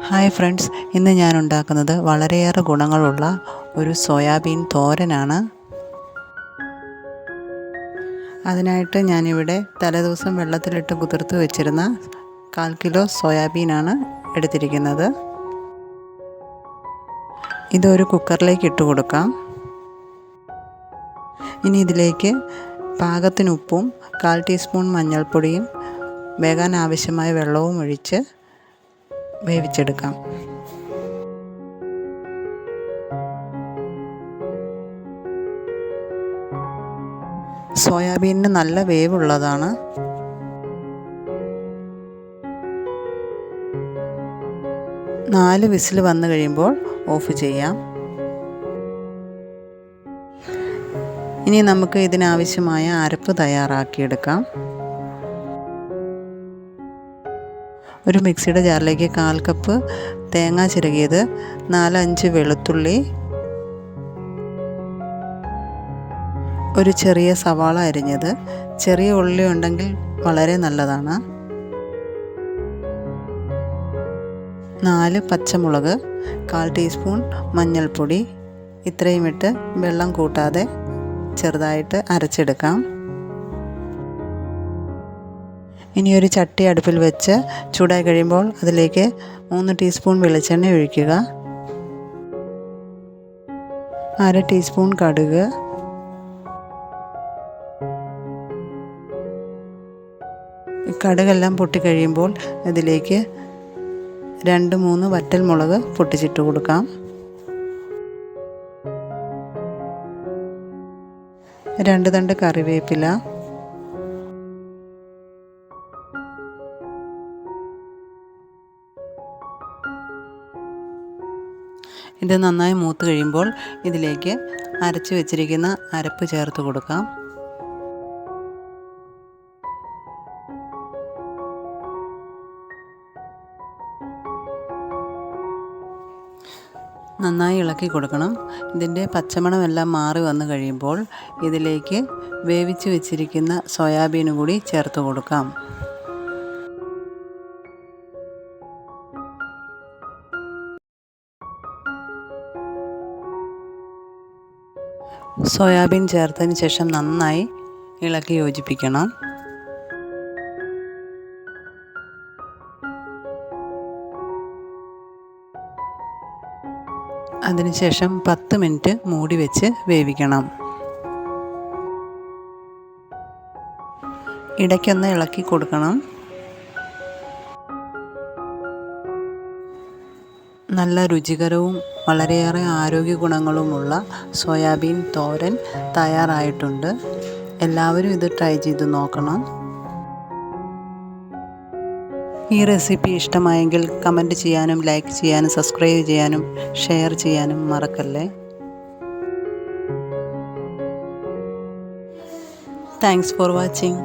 Hi friends, ഇന്ന് ഞാൻ ഉണ്ടാക്കുന്നത് വളരെയേറെ ഗുണങ്ങളുള്ള ഒരു സോയാബീൻ തോരനാണ്. അതിനായിട്ട് ഞാനിവിടെ തലേദിവസം വെള്ളത്തിലിട്ട് കുതിർത്ത് വെച്ചിരുന്ന 1/4 കിലോ സോയാബീനാണ് എടുത്തിരിക്കുന്നത്. ഇതൊരു കുക്കറിലേക്ക് ഇട്ട് കൊടുക്കാം. ഇനി ഇതിലേക്ക് പാകത്തിന് ഉപ്പും 1/4 ടീസ്പൂൺ മഞ്ഞൾപ്പൊടിയും വേകാൻ ആവശ്യമായ വെള്ളവും ഒഴിച്ച് വേവിച്ചെടുക്കാം. സോയാബീനിന് നല്ല വേവുള്ളതാണ്. നാല് വിസിൽ വന്നു കഴിയുമ്പോൾ ഓഫ് ചെയ്യാം. ഇനി നമുക്ക് ഇതിനാവശ്യമായ അരപ്പ് തയ്യാറാക്കിയെടുക്കാം. ഒരു മിക്സിയുടെ ജാറിലേക്ക് 1/4 കപ്പ് തേങ്ങ ചിരകിയത്, 4-5 വെളുത്തുള്ളി, ഒരു ചെറിയ സവാള അരിഞ്ഞത്, ചെറിയ ഉള്ളി ഉണ്ടെങ്കിൽ വളരെ നല്ലതാണ്, 4 പച്ചമുളക്, 1/4 ടീസ്പൂൺ മഞ്ഞൾപ്പൊടി. ഇത്രയും ഇട്ട് വെള്ളം കൂട്ടാതെ ചെറുതായിട്ട് അരച്ചെടുക്കാം. ഇനി ഒരു ചട്ടി അടുപ്പിൽ വെച്ച് ചൂടായി കഴിയുമ്പോൾ അതിലേക്ക് 3 ടീസ്പൂൺ വെളിച്ചെണ്ണ ഒഴിക്കുക. 1/2 ടീസ്പൂൺ കടുക്, കടുകെല്ലാം പൊട്ടിക്കഴിയുമ്പോൾ ഇതിലേക്ക് 2-3 വറ്റൽമുളക് പൊട്ടിച്ചിട്ട് കൊടുക്കാം. 2 തണ്ട് കറിവേപ്പില, ഇത് നന്നായി മൂത്ത് കഴിയുമ്പോൾ ഇതിലേക്ക് അരച്ച് വെച്ചിരിക്കുന്ന അരപ്പ് ചേർത്ത് കൊടുക്കാം. നന്നായി ഇളക്കി കൊടുക്കണം. ഇതിൻ്റെ പച്ചമണമെല്ലാം മാറി വന്നു കഴിയുമ്പോൾ ഇതിലേക്ക് വേവിച്ച് വെച്ചിരിക്കുന്ന സോയാബീനും കൂടി ചേർത്ത് കൊടുക്കാം. സോയാബീൻ ചേർത്തതിന് ശേഷം നന്നായി ഇളക്കി യോജിപ്പിക്കണം. അതിനുശേഷം 10 മിനിറ്റ് മൂടി വെച്ച് വേവിക്കണം. ഇടയ്ക്കൊന്ന് ഇളക്കി കൊടുക്കണം. നല്ല രുചികരവും വളരെയേറെ ആരോഗ്യ ഗുണങ്ങളുമുള്ള സോയാബീൻ തോരൻ തയ്യാറായിട്ടുണ്ട്. എല്ലാവരും ഇത് ട്രൈ ചെയ്ത് നോക്കണം. ഈ റെസിപ്പി ഇഷ്ടമായെങ്കിൽ കമൻറ്റ് ചെയ്യാനും ലൈക്ക് ചെയ്യാനും സബ്സ്ക്രൈബ് ചെയ്യാനും ഷെയർ ചെയ്യാനും മറക്കല്ലേ. Thanks for watching.